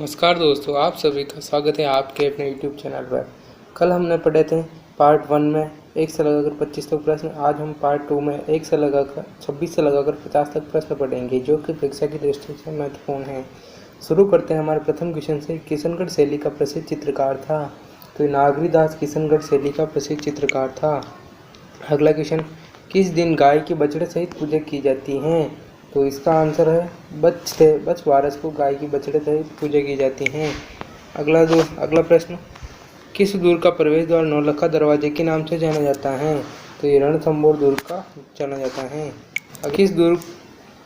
नमस्कार दोस्तों, आप सभी का स्वागत है आपके अपने YouTube चैनल पर। कल हमने पढ़े थे पार्ट 1 में 1 से लगाकर 25 तक प्रश्न। आज हम पार्ट 2 में 1 से लगाकर 26 से लगाकर 50 तक प्रश्न पढ़ेंगे, जो कि परीक्षा की दृष्टि से महत्वपूर्ण है। शुरू करते हैं हमारे प्रथम क्वेश्चन से। किशनगढ़ शैली का प्रसिद्ध चित्रकार था? तो नागरीदास किशनगढ़ शैली का प्रसिद्ध चित्रकार था। अगला क्वेश्चन, किस दिन गाय के बछड़े सहित पूजा की जाती है? तो इसका आंसर है बछ बारस को गाय की बछड़े सहित पूजा की जाती है। अगला प्रश्न, किस दुर्ग का प्रवेश द्वार नौलखा दरवाजे के नाम से जाना जाता है? तो ये रणथंभौर दुर्ग का जाना जाता है। किस दुर्ग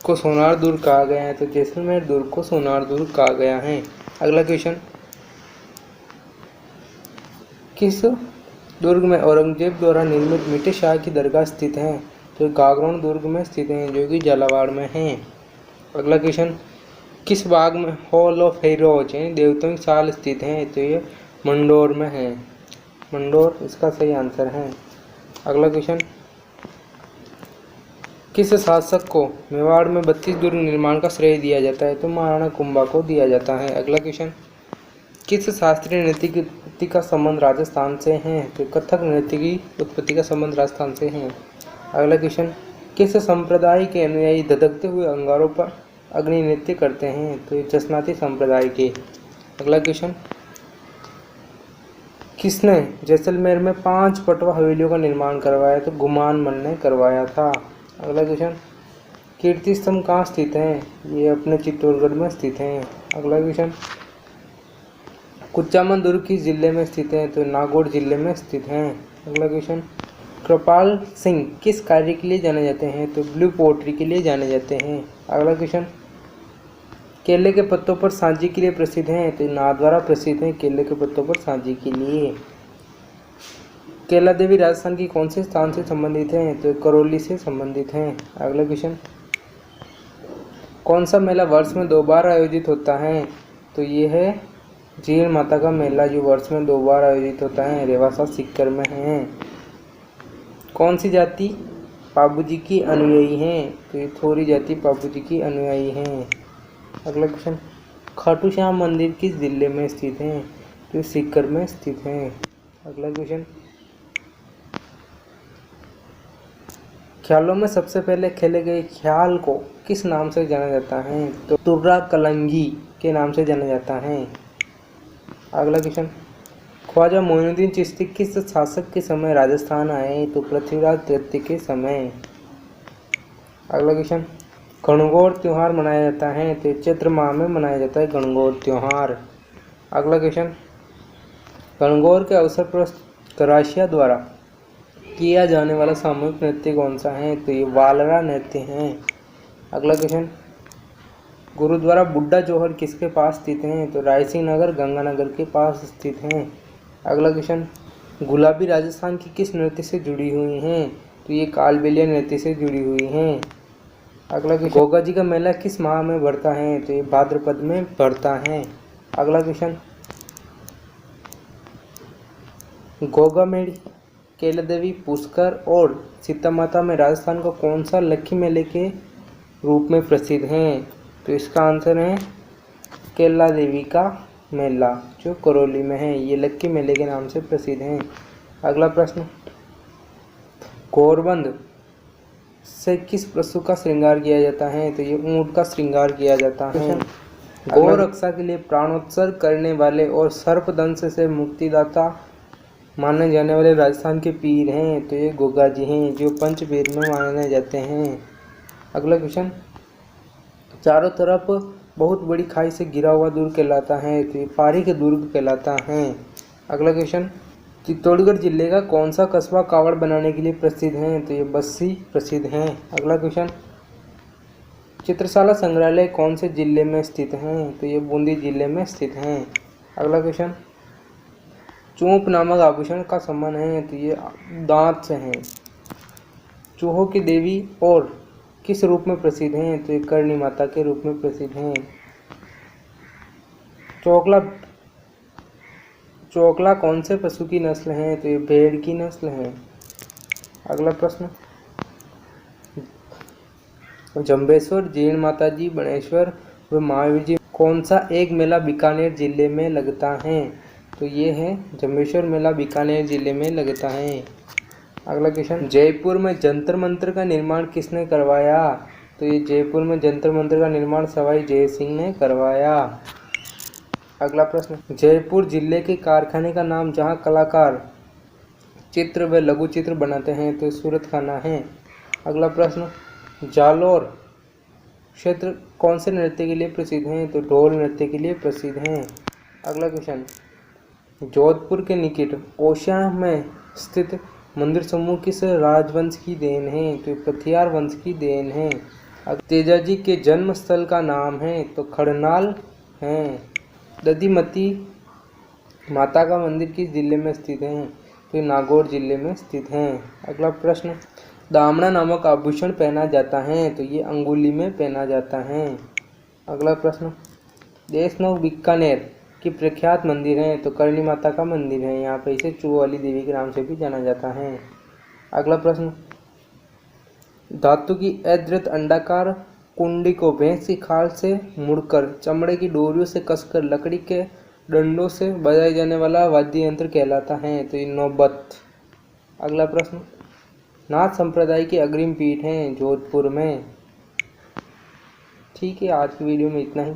को सोनार दुर्ग कहा गया है? तो जैसलमेर दुर्ग को सोनार दुर्ग कहा गया है। अगला क्वेश्चन, किस दुर्ग में औरंगजेब द्वारा निर्मित मिटे शाह की दरगाह स्थित है? तो गागरोन दुर्ग में स्थित है, जो कि झालावाड़ में है। अगला क्वेश्चन, किस बाग में हॉल ऑफ हीरोज यानी देवताओं की साल स्थित है? तो ये मंडोर में है। मंडोर इसका सही आंसर है। अगला क्वेश्चन, किस शासक को मेवाड़ में 32 दुर्ग निर्माण का श्रेय दिया जाता है? तो महाराणा कुंभा को दिया जाता है। अगला क्वेश्चन, किस शास्त्रीय नृत्य की उत्पत्ति का संबंध राजस्थान से है? तो कथक नृत्य की उत्पत्ति का संबंध राजस्थान से है। अगला क्वेश्चन, किस संप्रदाय के अनुयायी धधकते हुए अंगारों पर अग्नि नृत्य करते हैं? तो ये जसनाती संप्रदाय के। अगला क्वेश्चन, किसने जैसलमेर में 5 पटवा हवेलियों का निर्माण करवाया? तो गुमान मन ने करवाया था। अगला क्वेश्चन, कीर्ति स्तंभ कहाँ स्थित है? ये अपने चित्तौड़गढ़ में स्थित है। अगला क्वेश्चन, कुचामन दुर्ग किस जिले में स्थित है? तो नागौर जिले में स्थित है। अगला क्वेश्चन, कृपाल सिंह किस कार्य के लिए जाने जाते हैं? तो ब्लू पोट्री के लिए जाने जाते हैं। अगला क्वेश्चन, केले के पत्तों पर सांची के लिए प्रसिद्ध हैं? तो नाथद्वारा प्रसिद्ध हैं केले के पत्तों पर सांची के लिए। केला देवी राजस्थान की कौन से स्थान से संबंधित हैं? तो करौली से संबंधित हैं। अगला क्वेश्चन, कौन सा मेला वर्ष में 2 बार आयोजित होता है? तो ये है जीण माता का मेला, जो वर्ष में 2 बार आयोजित होता है, रेवासा सीकर में है। कौन सी जाति पाबूजी की अनुयायी हैं? तो ये थोरी जाति पाबूजी की अनुयायी हैं। अगला क्वेश्चन, खाटू श्याम मंदिर किस जिले में स्थित है? तो सीकर में स्थित है। अगला क्वेश्चन, ख्यालों में सबसे पहले खेले गए ख्याल को किस नाम से जाना जाता है? तो तुर्रा कलंगी के नाम से जाना जाता है। अगला क्वेश्चन, ख्वाजा मोइनुद्दीन चिश्ती किस शासक के समय राजस्थान आए? तो पृथ्वीराज तृतीय के समय। अगला क्वेश्चन, गणगौर त्यौहार मनाया जाता है? तो चैत्र माह में मनाया जाता है गणगौर त्यौहार। अगला क्वेश्चन, गणगौर के अवसर पर गरासिया द्वारा किया जाने वाला सामूहिक नृत्य कौन सा है? तो ये वालरा नृत्य है। अगला क्वेश्चन, गुरुद्वारा बुड्ढा जोहर किसके पास स्थित हैं? तो रायसिंह नगर गंगानगर के पास स्थित हैं। अगला क्वेश्चन, गुलाबी राजस्थान की किस नृत्य से जुड़ी हुई हैं? तो ये कालबेलिया नृत्य से जुड़ी हुई हैं। अगला क्वेश्चन, गोगा जी का मेला किस माह में बढ़ता है? तो ये भाद्रपद में बढ़ता है। अगला क्वेश्चन, गोगा मेड़ी, केला देवी, पुष्कर और सीता माता में राजस्थान का कौन सा लक्खी मेले के रूप में प्रसिद्ध है? तो इसका आंसर है केला देवी का मेला, जो करौली में है। ये लक्की मेले के नाम से प्रसिद्ध है। अगला प्रश्न, गौरबंद से किस पशु का श्रृंगार किया जाता है? तो ये ऊंट का श्रृंगार किया जाता है। गौ रक्षा के लिए प्राणोत्सर्ग करने वाले और सर्पदंश से मुक्तिदाता माने जाने वाले राजस्थान के पीर हैं? तो ये गोगा जी हैं, जो पंचवीर में माने जाते हैं। अगला क्वेश्चन, चारों तरफ बहुत बड़ी खाई से घिरा हुआ दुर्ग कहलाता है? तो ये पारी के दुर्ग कहलाता है। अगला क्वेश्चन, चित्तौड़गढ़ जिले का कौन सा कस्बा कावड़ बनाने के लिए प्रसिद्ध है? तो ये बस्सी प्रसिद्ध है। अगला क्वेश्चन, चित्रशाला संग्रहालय कौन से जिले में स्थित हैं? तो ये बूंदी जिले में स्थित हैं। अगला क्वेश्चन, चूंप नामक आभूषण का संबंध है? तो ये दांत से है। चूहों की देवी और किस रूप में प्रसिद्ध हैं? तो ये करणी माता के रूप में प्रसिद्ध हैं। चोकला कौन से पशु की नस्ल है? तो ये भेड़ की नस्ल है। अगला प्रश्न, जंबेश्वर, जीण माता जी, बनेश्वर व महावीर जी कौन सा एक मेला बीकानेर जिले में लगता है? तो ये है जम्बेश्वर मेला बीकानेर जिले में लगता है। अगला क्वेश्चन, जयपुर में जंतर मंतर का निर्माण किसने करवाया? तो ये जयपुर में जंतर मंतर का निर्माण सवाई जय सिंह ने करवाया। अगला प्रश्न, जयपुर जिले के कारखाने का नाम जहां कलाकार चित्र व लघु चित्र बनाते हैं तो सूरत खाना है। अगला प्रश्न, जालोर क्षेत्र कौन से नृत्य के लिए प्रसिद्ध है? तो ढोल नृत्य के लिए प्रसिद्ध हैं। अगला क्वेश्चन, जोधपुर के निकट ओसिया में स्थित मंदिर समूह किस राजवंश की देन है? तो पथियार वंश की देन है। तेजाजी के जन्म स्थल का नाम है? तो खड़नाल है। दधिमती माता का मंदिर किस जिले में स्थित है? तो नागौर जिले में स्थित है। अगला प्रश्न, दामना नामक आभूषण पहना जाता है? तो ये अंगुली में पहना जाता है। अगला प्रश्न, देशनोक बीकानेर की प्रख्यात मंदिर है? तो करणी माता का मंदिर है। यहाँ पे इसे चू वाली देवी के नाम से भी जाना जाता है। अगला प्रश्न, धातु की अधृत अंडाकार कुंडी को भैंस की खाल से मुड़कर चमड़े की डोरियों से कसकर लकड़ी के डंडों से बजाए जाने वाला वाद्य यंत्र कहलाता है? तो ये नौबत। अगला प्रश्न, नाथ संप्रदाय की अग्रिम पीठ है जोधपुर में। ठीक है, आज की वीडियो में इतना ही।